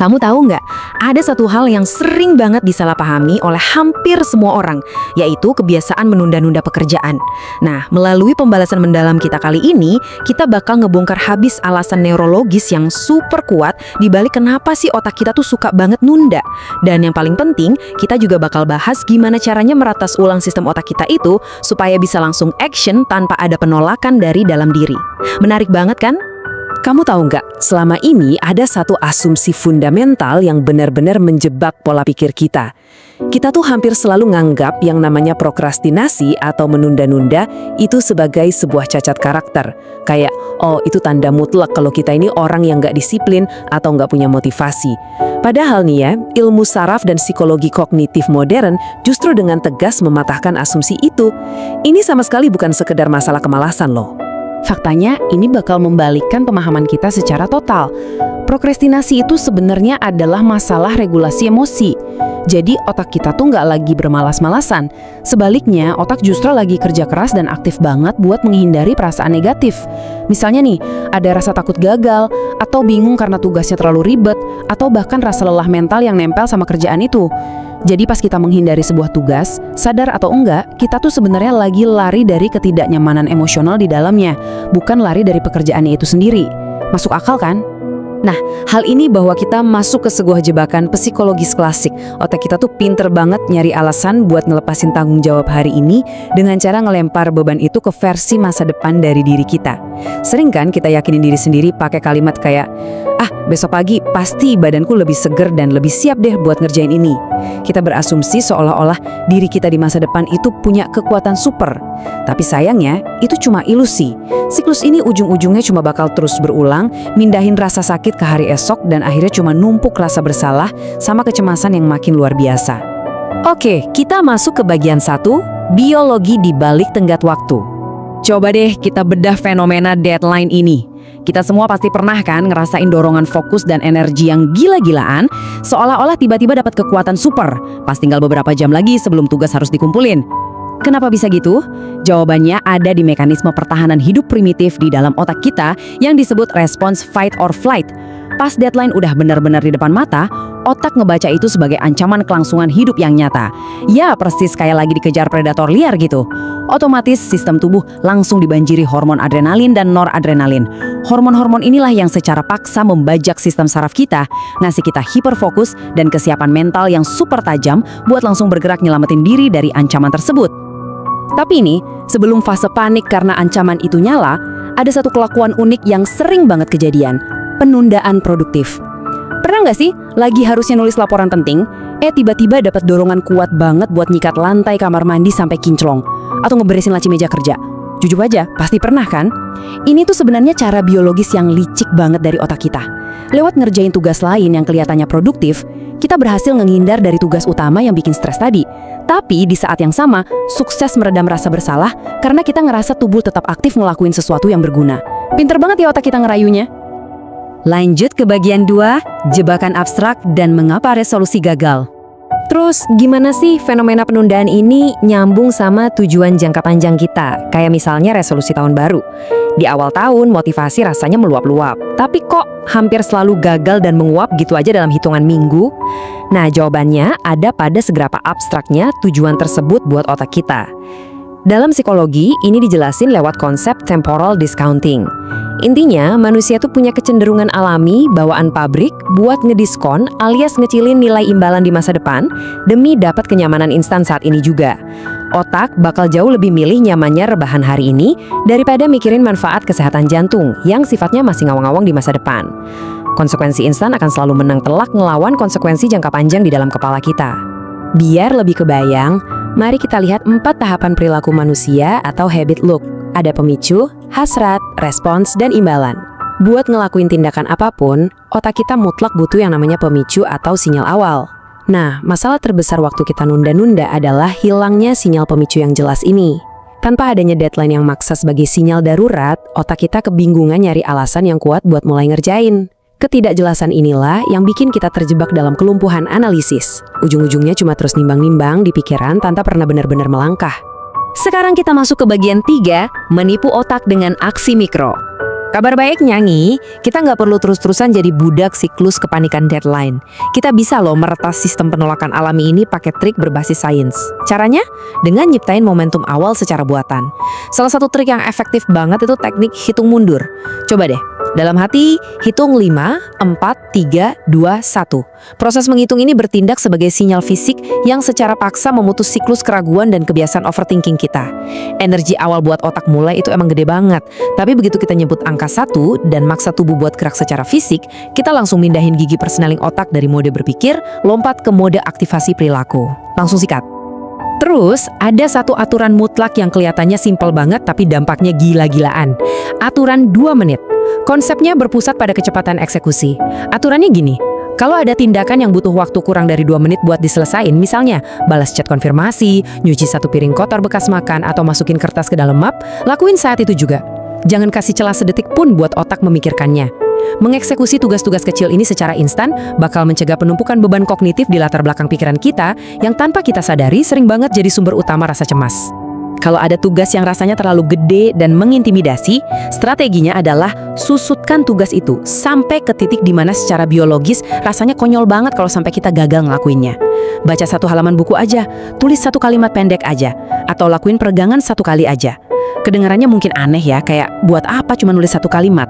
Kamu tahu nggak, ada satu hal yang sering banget disalahpahami oleh hampir semua orang, yaitu kebiasaan menunda-nunda pekerjaan. Nah, melalui pembalasan mendalam kita kali ini, kita bakal ngebongkar habis alasan neurologis yang super kuat dibalik kenapa sih otak kita tuh suka banget nunda. Dan yang paling penting, kita juga bakal bahas gimana caranya meratas ulang sistem otak kita itu supaya bisa langsung action tanpa ada penolakan dari dalam diri. Menarik banget kan? Kamu tahu nggak, selama ini ada satu asumsi fundamental yang benar-benar menjebak pola pikir kita. Kita tuh hampir selalu nganggap yang namanya prokrastinasi atau menunda-nunda itu sebagai sebuah cacat karakter. Kayak, oh itu tanda mutlak kalau kita ini orang yang nggak disiplin atau nggak punya motivasi. Padahal nih ya, ilmu saraf dan psikologi kognitif modern justru dengan tegas mematahkan asumsi itu. Ini sama sekali bukan sekedar masalah kemalasan loh. Faktanya, ini bakal membalikkan pemahaman kita secara total. Prokrastinasi itu sebenarnya adalah masalah regulasi emosi. Jadi otak kita tuh nggak lagi bermalas-malasan. Sebaliknya, otak justru lagi kerja keras dan aktif banget buat menghindari perasaan negatif. Misalnya nih, ada rasa takut gagal, atau bingung karena tugasnya terlalu ribet, atau bahkan rasa lelah mental yang nempel sama kerjaan itu. Jadi pas kita menghindari sebuah tugas, sadar atau enggak, kita tuh sebenarnya lagi lari dari ketidaknyamanan emosional di dalamnya, bukan lari dari pekerjaannya itu sendiri. Masuk akal kan? Nah, hal ini bahwa kita masuk ke sebuah jebakan psikologis klasik. Otak kita tuh pinter banget nyari alasan buat ngelepasin tanggung jawab hari ini dengan cara ngelempar beban itu ke versi masa depan dari diri kita. Sering kan kita yakinin diri sendiri pakai kalimat kayak, besok pagi pasti badanku lebih seger dan lebih siap deh buat ngerjain ini. Kita berasumsi seolah-olah diri kita di masa depan itu punya kekuatan super. Tapi sayangnya, itu cuma ilusi. Siklus ini ujung-ujungnya cuma bakal terus berulang, mindahin rasa sakit ke hari esok dan akhirnya cuma numpuk rasa bersalah sama kecemasan yang makin luar biasa. Oke, kita masuk ke bagian 1, biologi di balik tenggat waktu. Coba deh kita bedah fenomena deadline ini. Kita semua pasti pernah kan ngerasain dorongan fokus dan energi yang gila-gilaan, seolah-olah tiba-tiba dapat kekuatan super, pas tinggal beberapa jam lagi sebelum tugas harus dikumpulin. Kenapa bisa gitu? Jawabannya ada di mekanisme pertahanan hidup primitif di dalam otak kita yang disebut respons fight or flight. Pas deadline udah benar-benar di depan mata, otak ngebaca itu sebagai ancaman kelangsungan hidup yang nyata. Ya, persis kayak lagi dikejar predator liar gitu. Otomatis sistem tubuh langsung dibanjiri hormon adrenalin dan noradrenalin. Hormon-hormon inilah yang secara paksa membajak sistem saraf kita, ngasih kita hiperfokus dan kesiapan mental yang super tajam buat langsung bergerak nyelamatin diri dari ancaman tersebut. Tapi ini, sebelum fase panik karena ancaman itu nyala, ada satu kelakuan unik yang sering banget kejadian, penundaan produktif. Pernah nggak sih, lagi harusnya nulis laporan penting, tiba-tiba dapat dorongan kuat banget buat nyikat lantai kamar mandi sampai kinclong, atau ngeberesin laci meja kerja? Jujur aja, pasti pernah kan? Ini tuh sebenarnya cara biologis yang licik banget dari otak kita. Lewat ngerjain tugas lain yang kelihatannya produktif, kita berhasil menghindar dari tugas utama yang bikin stres tadi. Tapi di saat yang sama, sukses meredam rasa bersalah karena kita ngerasa tubuh tetap aktif ngelakuin sesuatu yang berguna. Pinter banget ya otak kita ngerayunya. Lanjut ke bagian 2, jebakan abstrak dan mengapa resolusi gagal. Terus gimana sih fenomena penundaan ini nyambung sama tujuan jangka panjang kita? Kayak misalnya resolusi tahun baru. Di awal tahun motivasi rasanya meluap-luap, tapi kok hampir selalu gagal dan menguap gitu aja dalam hitungan minggu? Nah, jawabannya ada pada seberapa abstraknya tujuan tersebut buat otak kita. Dalam psikologi, ini dijelasin lewat konsep temporal discounting. Intinya, manusia tuh punya kecenderungan alami bawaan pabrik buat ngediskon alias ngecilin nilai imbalan di masa depan demi dapat kenyamanan instan saat ini juga. Otak bakal jauh lebih milih nyamannya rebahan hari ini daripada mikirin manfaat kesehatan jantung yang sifatnya masih ngawang-ngawang di masa depan. Konsekuensi instan akan selalu menang telak ngelawan konsekuensi jangka panjang di dalam kepala kita. Biar lebih kebayang, mari kita lihat 4 tahapan perilaku manusia atau habit loop. Ada pemicu, hasrat, respons, dan imbalan. Buat ngelakuin tindakan apapun, otak kita mutlak butuh yang namanya pemicu atau sinyal awal. Nah, masalah terbesar waktu kita nunda-nunda adalah hilangnya sinyal pemicu yang jelas ini. Tanpa adanya deadline yang maksa sebagai sinyal darurat, otak kita kebingungan nyari alasan yang kuat buat mulai ngerjain. Ketidakjelasan inilah yang bikin kita terjebak dalam kelumpuhan analisis. Ujung-ujungnya cuma terus nimbang-nimbang di pikiran tanpa pernah benar-benar melangkah. Sekarang kita masuk ke bagian 3, menipu otak dengan aksi mikro. Kabar baiknya nih, kita nggak perlu terus-terusan jadi budak siklus kepanikan deadline. Kita bisa loh meretas sistem penolakan alami ini pakai trik berbasis sains. Caranya? Dengan nyiptain momentum awal secara buatan. Salah satu trik yang efektif banget itu teknik hitung mundur. Coba deh, dalam hati hitung 5, 4, 3, 2, 1. Proses menghitung ini bertindak sebagai sinyal fisik yang secara paksa memutus siklus keraguan dan kebiasaan overthinking kita. Energi awal buat otak mulai itu emang gede banget, tapi begitu kita nyebut angka 1 dan maksa tubuh buat gerak secara fisik, kita langsung mindahin gigi persenaling otak dari mode berpikir, lompat ke mode aktivasi perilaku. Langsung sikat. Terus, ada satu aturan mutlak yang kelihatannya simpel banget tapi dampaknya gila-gilaan. Aturan 2 menit. Konsepnya berpusat pada kecepatan eksekusi. Aturannya gini, kalau ada tindakan yang butuh waktu kurang dari 2 menit buat diselesain, misalnya balas chat konfirmasi, nyuci 1 piring kotor bekas makan, atau masukin kertas ke dalam map, lakuin saat itu juga. Jangan kasih celah sedetik pun buat otak memikirkannya. Mengeksekusi tugas-tugas kecil ini secara instan bakal mencegah penumpukan beban kognitif di latar belakang pikiran kita yang tanpa kita sadari sering banget jadi sumber utama rasa cemas. Kalau ada tugas yang rasanya terlalu gede dan mengintimidasi, strateginya adalah susutkan tugas itu sampai ke titik di mana secara biologis rasanya konyol banget kalau sampai kita gagal ngelakuinnya. Baca 1 halaman buku aja, tulis 1 kalimat pendek aja, atau lakuin peregangan 1 kali aja. Kedengarannya mungkin aneh ya, kayak buat apa cuma nulis 1 kalimat?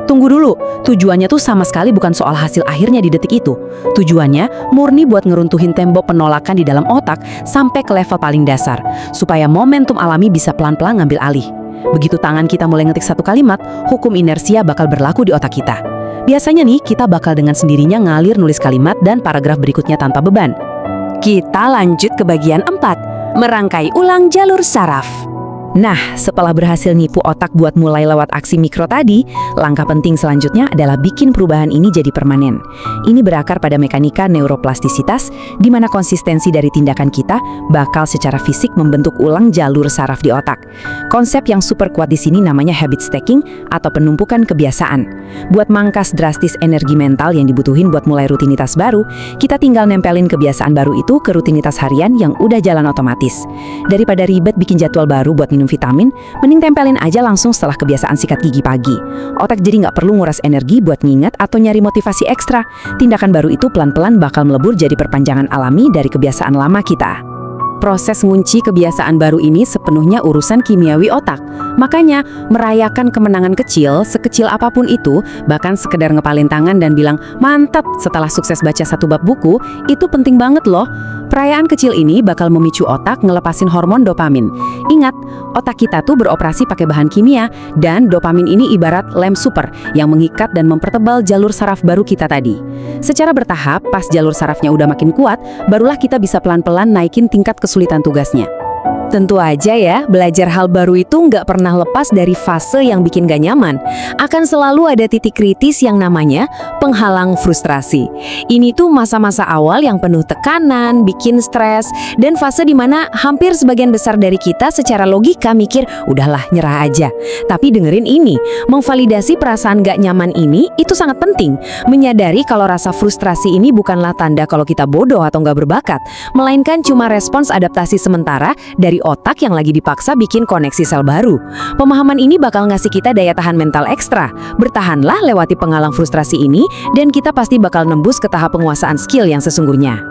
Tunggu dulu, tujuannya tuh sama sekali bukan soal hasil akhirnya di detik itu. Tujuannya murni buat ngeruntuhin tembok penolakan di dalam otak sampai ke level paling dasar, supaya momentum alami bisa pelan-pelan ngambil alih. Begitu tangan kita mulai ngetik 1 kalimat, hukum inersia bakal berlaku di otak kita. Biasanya nih, kita bakal dengan sendirinya ngalir nulis kalimat dan paragraf berikutnya tanpa beban. Kita lanjut ke bagian 4, merangkai ulang jalur saraf. Nah, setelah berhasil nipu otak buat mulai lewat aksi mikro tadi, langkah penting selanjutnya adalah bikin perubahan ini jadi permanen. Ini berakar pada mekanika neuroplastisitas, di mana konsistensi dari tindakan kita bakal secara fisik membentuk ulang jalur saraf di otak. Konsep yang super kuat di sini namanya habit stacking atau penumpukan kebiasaan. Buat mangkas drastis energi mental yang dibutuhin buat mulai rutinitas baru, kita tinggal nempelin kebiasaan baru itu ke rutinitas harian yang udah jalan otomatis. Daripada ribet bikin jadwal baru buat minum vitamin, mending tempelin aja langsung setelah kebiasaan sikat gigi pagi. Otak jadi nggak perlu nguras energi buat nginget atau nyari motivasi ekstra. Tindakan baru itu pelan-pelan bakal melebur jadi perpanjangan alami dari kebiasaan lama kita. Proses ngunci kebiasaan baru ini sepenuhnya urusan kimiawi otak. Makanya, merayakan kemenangan kecil, sekecil apapun itu, bahkan sekedar ngepalin tangan dan bilang, mantap setelah sukses baca 1 bab buku, itu penting banget loh. Perayaan kecil ini bakal memicu otak ngelepasin hormon dopamin. Ingat, otak kita tuh beroperasi pakai bahan kimia, dan dopamin ini ibarat lem super yang mengikat dan mempertebal jalur saraf baru kita tadi. Secara bertahap, pas jalur sarafnya udah makin kuat, barulah kita bisa pelan-pelan naikin tingkat kesulitan tugasnya. Tentu aja ya, belajar hal baru itu nggak pernah lepas dari fase yang bikin gak nyaman. Akan selalu ada titik kritis yang namanya penghalang frustrasi. Ini tuh masa-masa awal yang penuh tekanan, bikin stres, dan fase dimana hampir sebagian besar dari kita secara logika mikir, udahlah nyerah aja. Tapi dengerin ini, memvalidasi perasaan gak nyaman ini itu sangat penting. Menyadari kalau rasa frustrasi ini bukanlah tanda kalau kita bodoh atau nggak berbakat, melainkan cuma respons adaptasi sementara dari otak yang lagi dipaksa bikin koneksi sel baru. Pemahaman ini bakal ngasih kita daya tahan mental ekstra. Bertahanlah lewati penghalang frustrasi ini, dan kita pasti bakal nembus ke tahap penguasaan skill yang sesungguhnya.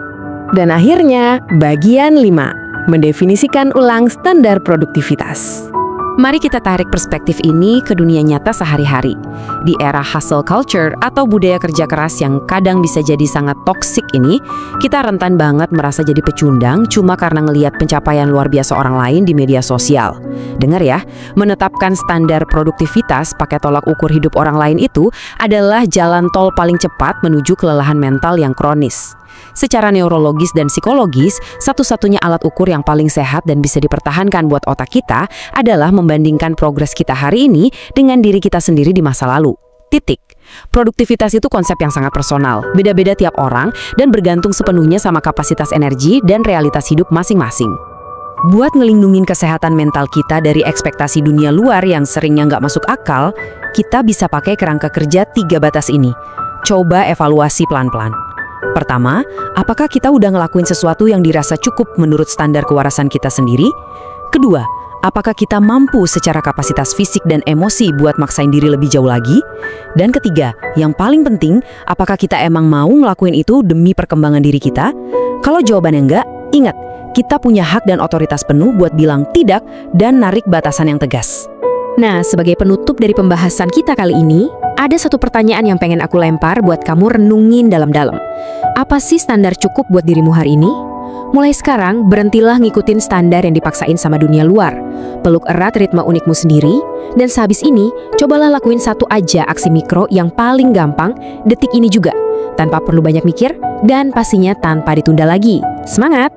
Dan akhirnya, bagian 5, mendefinisikan ulang standar produktivitas. Mari kita tarik perspektif ini ke dunia nyata sehari-hari. Di era hustle culture atau budaya kerja keras yang kadang bisa jadi sangat toksik ini, kita rentan banget merasa jadi pecundang cuma karena ngelihat pencapaian luar biasa orang lain di media sosial. Dengar ya, menetapkan standar produktivitas pakai tolak ukur hidup orang lain itu adalah jalan tol paling cepat menuju kelelahan mental yang kronis. Secara neurologis dan psikologis, satu-satunya alat ukur yang paling sehat dan bisa dipertahankan buat otak kita adalah membandingkan progres kita hari ini dengan diri kita sendiri di masa lalu. Titik. Produktivitas itu konsep yang sangat personal, beda-beda tiap orang, dan bergantung sepenuhnya sama kapasitas energi dan realitas hidup masing-masing. Buat ngelindungin kesehatan mental kita dari ekspektasi dunia luar yang seringnya nggak masuk akal, kita bisa pakai kerangka kerja 3 batas ini. Coba evaluasi pelan-pelan. Pertama, apakah kita udah ngelakuin sesuatu yang dirasa cukup menurut standar kewarasan kita sendiri? Kedua, apakah kita mampu secara kapasitas fisik dan emosi buat maksain diri lebih jauh lagi? Dan ketiga, yang paling penting, apakah kita emang mau ngelakuin itu demi perkembangan diri kita? Kalau jawabannya enggak, ingat, kita punya hak dan otoritas penuh buat bilang tidak dan narik batasan yang tegas. Nah, sebagai penutup dari pembahasan kita kali ini, ada satu pertanyaan yang pengen aku lempar buat kamu renungin dalam-dalam. Apa sih standar cukup buat dirimu hari ini? Mulai sekarang, berhentilah ngikutin standar yang dipaksain sama dunia luar. Peluk erat ritme unikmu sendiri, dan sehabis ini, cobalah lakuin satu aja aksi mikro yang paling gampang detik ini juga, tanpa perlu banyak mikir, dan pastinya tanpa ditunda lagi. Semangat!